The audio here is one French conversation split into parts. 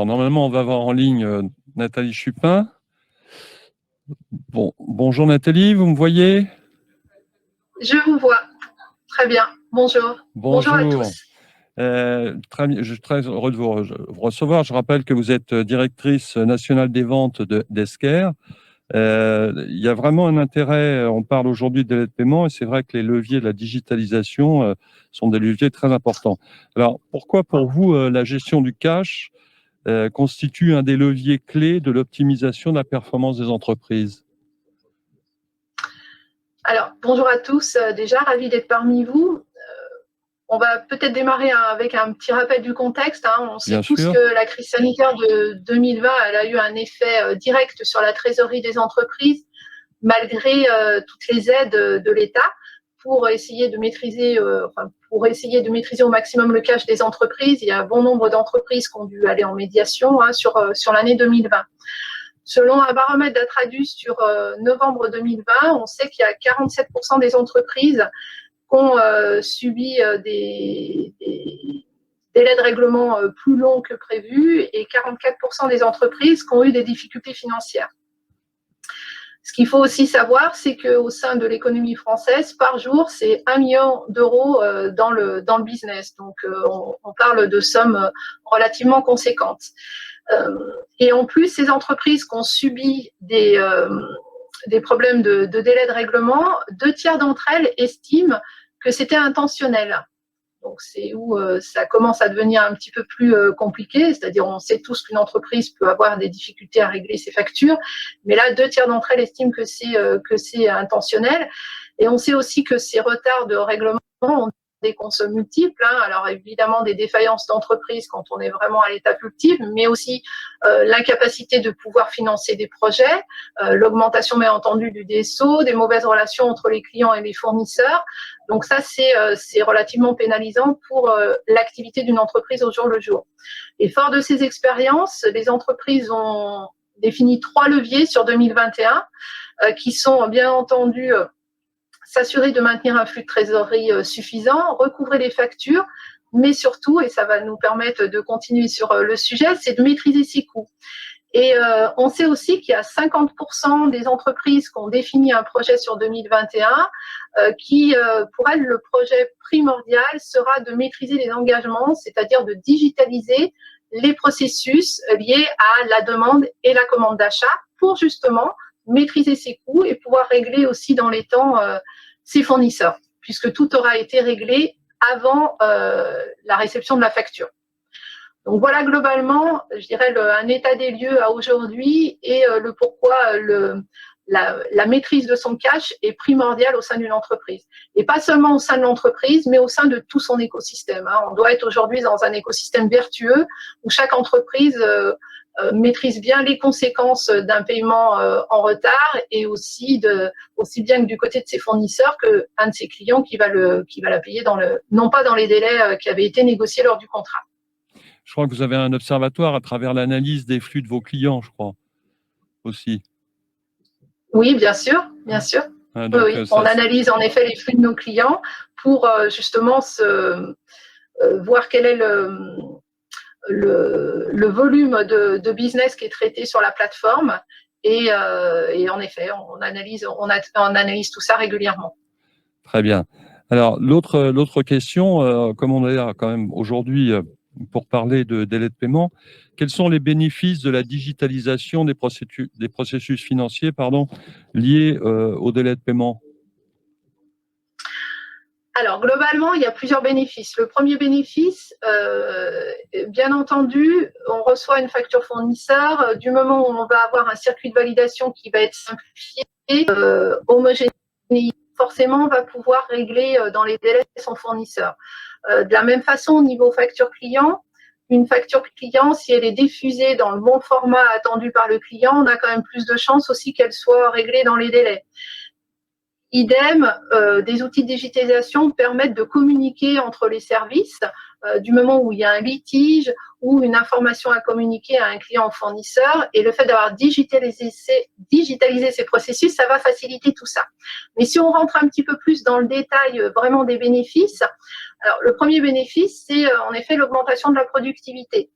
Alors, normalement, on va avoir en ligne Nathalie Chupin. Bonjour Nathalie, vous me voyez? Je vous vois. Très bien. Bonjour. Bonjour à Bonjour. tous. Je suis très heureux de vous recevoir. Je rappelle que vous êtes directrice nationale des ventes d'Esker. Il y a vraiment un intérêt, on parle aujourd'hui de délai de paiement, et c'est vrai que les leviers de la digitalisation sont des leviers très importants. Alors, pourquoi pour vous, la gestion du cash constitue un des leviers clés de l'optimisation de la performance des entreprises? Alors, bonjour à tous. Déjà, ravi d'être parmi vous. On va peut-être démarrer avec un petit rappel du contexte. On sait Bien tous sûr. que la crise sanitaire de 2020, elle a eu un effet direct sur la trésorerie des entreprises, malgré toutes les aides de l'État pour essayer de maîtriser, au maximum le cash des entreprises. Il y a un bon nombre d'entreprises qui ont dû aller en médiation sur l'année 2020. Selon un baromètre d'Atradus sur novembre 2020, on sait qu'il y a 47% des entreprises qui ont subi des délais de règlement plus longs que prévu et 44% des entreprises qui ont eu des difficultés financières. Ce qu'il faut aussi savoir, c'est qu'au sein de l'économie française, par jour, c'est 1 million d'euros dans le business. Donc, on parle de sommes relativement conséquentes. Et en plus, ces entreprises qui ont subi des problèmes de délai de règlement, 2/3 d'entre elles estiment que c'était intentionnel. Donc, c'est où ça commence à devenir un petit peu plus compliqué. C'est-à-dire, on sait tous qu'une entreprise peut avoir des difficultés à régler ses factures. Mais là, 2/3 d'entre elles estiment que c'est intentionnel. Et on sait aussi que ces retards de règlement ont des causes multiples. Alors, évidemment, des défaillances d'entreprise quand on est vraiment à l'étape ultime, mais aussi l'incapacité de pouvoir financer des projets, l'augmentation, bien entendu, du DSO, des mauvaises relations entre les clients et les fournisseurs. Donc ça, c'est relativement pénalisant pour l'activité d'une entreprise au jour le jour. Et fort de ces expériences, les entreprises ont défini 3 leviers sur 2021 qui sont, bien entendu, s'assurer de maintenir un flux de trésorerie suffisant, recouvrer les factures, mais surtout, et ça va nous permettre de continuer sur le sujet, c'est de maîtriser ses coûts. Et on sait aussi qu'il y a 50% des entreprises qui ont défini un projet sur 2021 qui, pour elles, le projet primordial sera de maîtriser les engagements, c'est-à-dire de digitaliser les processus liés à la demande et la commande d'achat pour justement maîtriser ses coûts et pouvoir régler aussi dans les temps ses fournisseurs, puisque tout aura été réglé avant la réception de la facture. Donc voilà globalement, je dirais, un état des lieux à aujourd'hui et le pourquoi la maîtrise de son cash est primordiale au sein d'une entreprise. Et pas seulement au sein de l'entreprise, mais au sein de tout son écosystème. On doit être aujourd'hui dans un écosystème vertueux où chaque entreprise maîtrise bien les conséquences d'un paiement en retard et aussi bien que du côté de ses fournisseurs qu'un de ses clients qui va la payer non pas dans les délais qui avaient été négociés lors du contrat. Je crois que vous avez un observatoire à travers l'analyse des flux de vos clients, je crois, aussi. Oui, bien sûr, bien sûr. Donc, oui. On analyse en effet les flux de nos clients pour justement voir quel est le volume de business qui est traité sur la plateforme. Et en effet, on analyse tout ça régulièrement. Très bien. Alors, l'autre question, comme on est quand même aujourd'hui pour parler de délai de paiement, quels sont les bénéfices de la digitalisation des processus financiers liés au délai de paiement? Alors, globalement, il y a plusieurs bénéfices. Le premier bénéfice, bien entendu, on reçoit une facture fournisseur. Du moment où on va avoir un circuit de validation qui va être simplifié, homogénéisé, forcément, on va pouvoir régler dans les délais son fournisseur. De la même façon, au niveau facture client, une facture client, si elle est diffusée dans le bon format attendu par le client, on a quand même plus de chances aussi qu'elle soit réglée dans les délais. Idem, des outils de digitalisation permettent de communiquer entre les services du moment où il y a un litige ou une information à communiquer à un client ou fournisseur. Et le fait d'avoir digitalisé ces processus, ça va faciliter tout ça. Mais si on rentre un petit peu plus dans le détail vraiment des bénéfices, alors le premier bénéfice, c'est en effet l'augmentation de la productivité.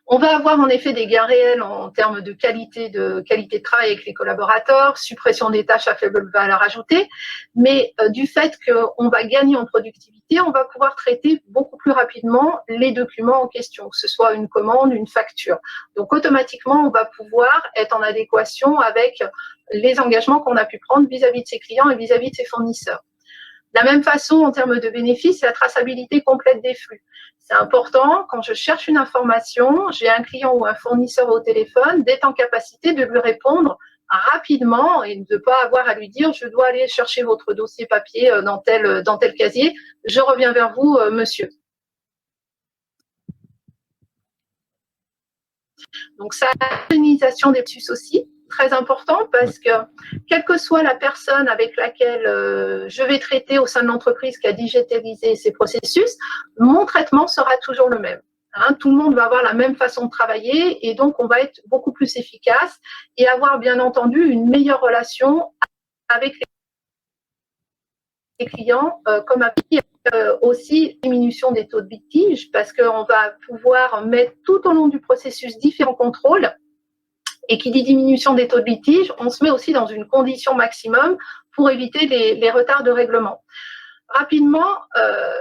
On va avoir en effet des gains réels en termes de qualité de travail avec les collaborateurs, suppression des tâches à faible valeur ajoutée, mais du fait qu'on va gagner en productivité, on va pouvoir traiter beaucoup plus rapidement les documents en question, que ce soit une commande, une facture. Donc automatiquement, on va pouvoir être en adéquation avec les engagements qu'on a pu prendre vis-à-vis de ses clients et vis-à-vis de ses fournisseurs. De la même façon, en termes de bénéfices, c'est la traçabilité complète des flux. C'est important, quand je cherche une information, j'ai un client ou un fournisseur au téléphone, d'être en capacité de lui répondre rapidement et de ne pas avoir à lui dire « je dois aller chercher votre dossier papier dans tel casier, je reviens vers vous, monsieur ». Donc, ça, l'organisation des processus aussi, très important parce que quelle que soit la personne avec laquelle je vais traiter au sein de l'entreprise qui a digitalisé ses processus, mon traitement sera toujours le même. Tout le monde va avoir la même façon de travailler et donc on va être beaucoup plus efficace et avoir bien entendu une meilleure relation avec les clients comme avec aussi diminution des taux de litige parce qu'on va pouvoir mettre tout au long du processus différents contrôles. Et qui dit diminution des taux de litige, on se met aussi dans une condition maximum pour éviter les retards de règlement. Rapidement,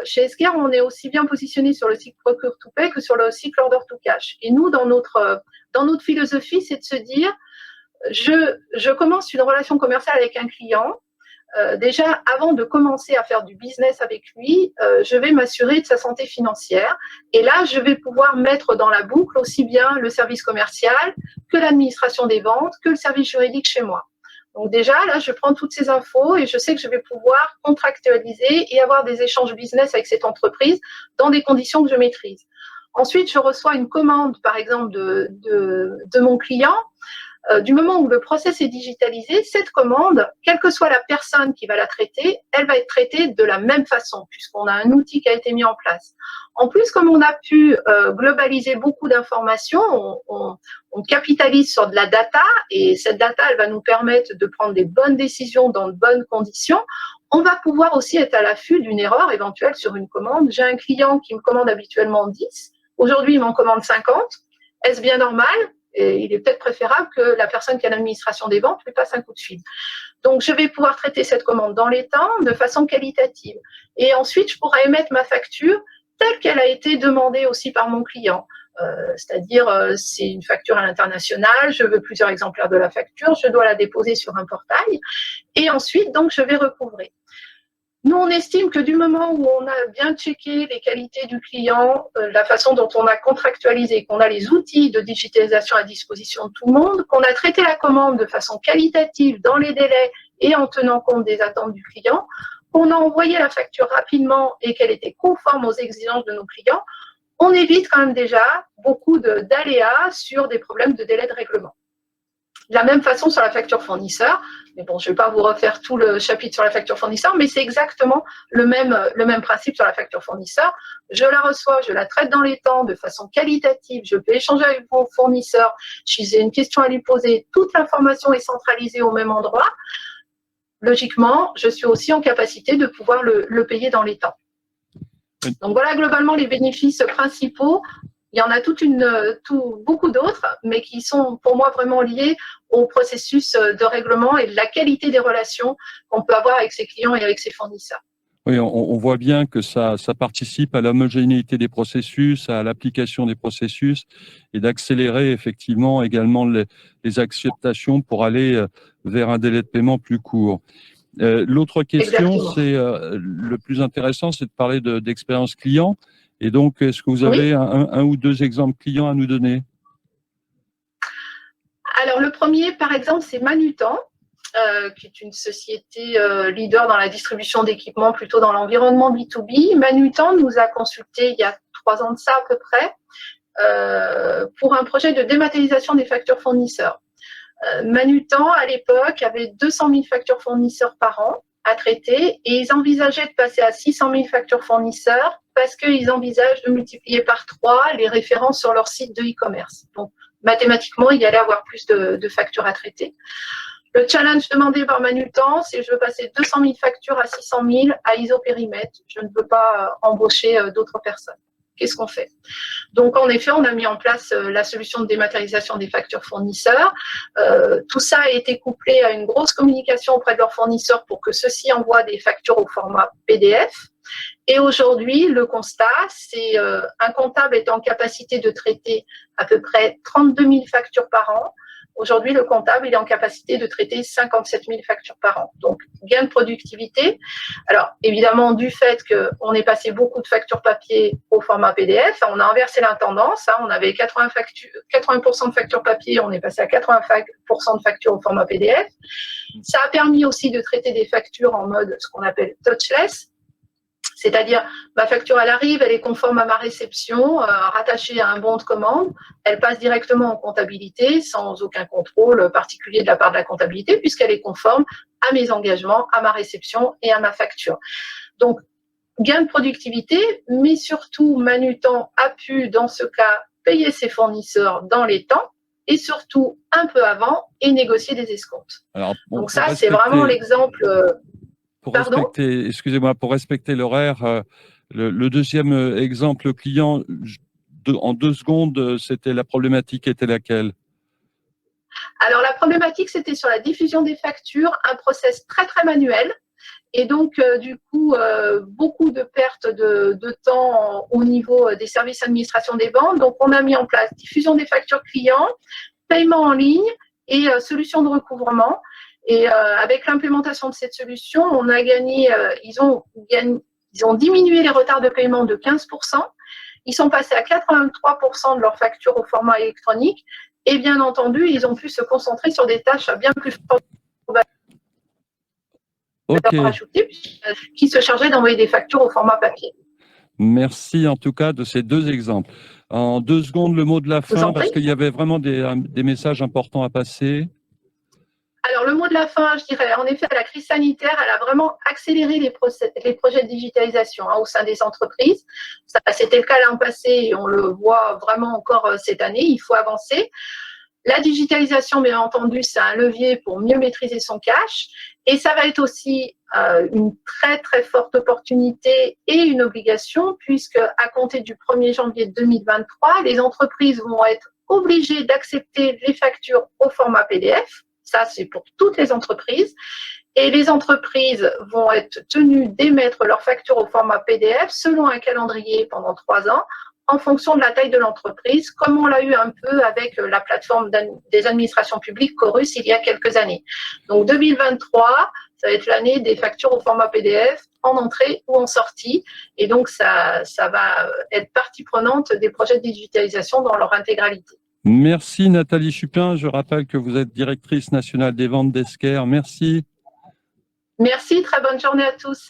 chez Esker, on est aussi bien positionné sur le cycle Procure to Pay que sur le cycle Order to Cash. Et nous, dans notre philosophie, c'est de se dire, je commence une relation commerciale avec un client. Déjà, avant de commencer à faire du business avec lui, je vais m'assurer de sa santé financière. Et là, je vais pouvoir mettre dans la boucle aussi bien le service commercial que l'administration des ventes, que le service juridique chez moi. Donc déjà, là, je prends toutes ces infos et je sais que je vais pouvoir contractualiser et avoir des échanges business avec cette entreprise dans des conditions que je maîtrise. Ensuite, je reçois une commande, par exemple, de mon client. Du moment où le process est digitalisé, cette commande, quelle que soit la personne qui va la traiter, elle va être traitée de la même façon, puisqu'on a un outil qui a été mis en place. En plus, comme on a pu globaliser beaucoup d'informations, on capitalise sur de la data, et cette data, elle va nous permettre de prendre des bonnes décisions dans de bonnes conditions. On va pouvoir aussi être à l'affût d'une erreur éventuelle sur une commande. J'ai un client qui me commande habituellement 10, aujourd'hui il m'en commande 50. Est-ce bien normal ? Et il est peut-être préférable que la personne qui a l'administration des ventes lui passe un coup de fil. Donc, je vais pouvoir traiter cette commande dans les temps, de façon qualitative. Et ensuite, je pourrai émettre ma facture telle qu'elle a été demandée aussi par mon client. C'est-à-dire, c'est une facture à l'international, je veux plusieurs exemplaires de la facture, je dois la déposer sur un portail. Et ensuite, donc, je vais recouvrer. Nous, on estime que du moment où on a bien checké les qualités du client, la façon dont on a contractualisé, qu'on a les outils de digitalisation à disposition de tout le monde, qu'on a traité la commande de façon qualitative, dans les délais et en tenant compte des attentes du client, qu'on a envoyé la facture rapidement et qu'elle était conforme aux exigences de nos clients, on évite quand même déjà beaucoup d'aléas sur des problèmes de délai de règlement. De la même façon sur la facture fournisseur, mais bon, je ne vais pas vous refaire tout le chapitre sur la facture fournisseur, mais c'est exactement le même principe sur la facture fournisseur. Je la reçois, je la traite dans les temps de façon qualitative, je peux échanger avec mon fournisseur, si j'ai une question à lui poser, toute l'information est centralisée au même endroit. Logiquement, je suis aussi en capacité de pouvoir le payer dans les temps. Donc voilà globalement les bénéfices principaux. Il y en a beaucoup d'autres, mais qui sont pour moi vraiment liés au processus de règlement et de la qualité des relations qu'on peut avoir avec ses clients et avec ses fournisseurs. Oui, on voit bien que ça participe à l'homogénéité des processus, à l'application des processus et d'accélérer effectivement également les acceptations pour aller vers un délai de paiement plus court. L'autre question, c'est le plus intéressant, c'est de parler d'expérience client. Et donc, est-ce que vous avez un ou deux exemples clients à nous donner? Alors, le premier, par exemple, c'est Manutan, qui est une société leader dans la distribution d'équipements, plutôt dans l'environnement B2B. Manutan nous a consulté il y a 3 ans de ça à peu près, pour un projet de dématérialisation des factures fournisseurs. Manutan, à l'époque, avait 200 000 factures fournisseurs par an à traiter et ils envisageaient de passer à 600 000 factures fournisseurs parce qu'ils envisagent de multiplier par 3 les références sur leur site de e-commerce. Donc, mathématiquement, il y allait avoir plus de factures à traiter. Le challenge demandé par Manutan, c'est je veux passer 200 000 factures à 600 000 à isopérimètre. Je ne veux pas embaucher d'autres personnes. Qu'est-ce qu'on fait? Donc, en effet, on a mis en place la solution de dématérialisation des factures fournisseurs. Tout ça a été couplé à une grosse communication auprès de leurs fournisseurs pour que ceux-ci envoient des factures au format PDF. Et aujourd'hui, le constat, c'est un comptable est en capacité de traiter à peu près 32 000 factures par an. Aujourd'hui, le comptable il est en capacité de traiter 57 000 factures par an. Donc, gain de productivité. Alors, évidemment, du fait qu'on est passé beaucoup de factures papier au format PDF, on a inversé la tendance. On avait 80% de factures papier, on est passé à 80% de factures au format PDF. Ça a permis aussi de traiter des factures en mode ce qu'on appelle touchless. C'est-à-dire, ma facture, elle arrive, elle est conforme à ma réception, rattachée à un bon de commande. Elle passe directement en comptabilité sans aucun contrôle particulier de la part de la comptabilité puisqu'elle est conforme à mes engagements, à ma réception et à ma facture. Donc, gain de productivité, mais surtout, Manutan a pu, dans ce cas, payer ses fournisseurs dans les temps et surtout un peu avant et négocier des escomptes. Alors, donc ça, c'est vraiment l'exemple… Pour respecter, excusez-moi, pour respecter l'horaire, le deuxième exemple client, en 2 secondes, c'était la problématique était laquelle? Alors, la problématique, c'était sur la diffusion des factures, un process très, très manuel. Et donc, du coup, beaucoup de pertes de temps au niveau des services administration des ventes. Donc, on a mis en place diffusion des factures clients, paiement en ligne et solution de recouvrement. Et avec l'implémentation de cette solution, on a gagné, ils ont diminué les retards de paiement de 15%. Ils sont passés à 83% de leurs factures au format électronique. Et bien entendu, ils ont pu se concentrer sur des tâches bien plus fortes qui se chargeaient d'envoyer des factures au format papier. Merci en tout cas de ces 2 exemples. En 2 secondes, le mot de la fin, parce qu'il y avait vraiment des messages importants à passer. Alors, le mot de la fin, je dirais, en effet, la crise sanitaire, elle a vraiment accéléré les projets de digitalisation au sein des entreprises. C'était le cas l'an passé et on le voit vraiment encore cette année. Il faut avancer. La digitalisation, bien entendu, c'est un levier pour mieux maîtriser son cash. Et ça va être aussi une très, très forte opportunité et une obligation, puisque à compter du 1er janvier 2023, les entreprises vont être obligées d'accepter les factures au format PDF. Ça, c'est pour toutes les entreprises. Et les entreprises vont être tenues d'émettre leurs factures au format PDF selon un calendrier pendant 3 ans, en fonction de la taille de l'entreprise, comme on l'a eu un peu avec la plateforme des administrations publiques Chorus il y a quelques années. Donc 2023, ça va être l'année des factures au format PDF en entrée ou en sortie. Et donc, ça va être partie prenante des projets de digitalisation dans leur intégralité. Merci Nathalie Chupin. Je rappelle que vous êtes directrice nationale des ventes d'Esquerre. Merci. Merci, très bonne journée à tous.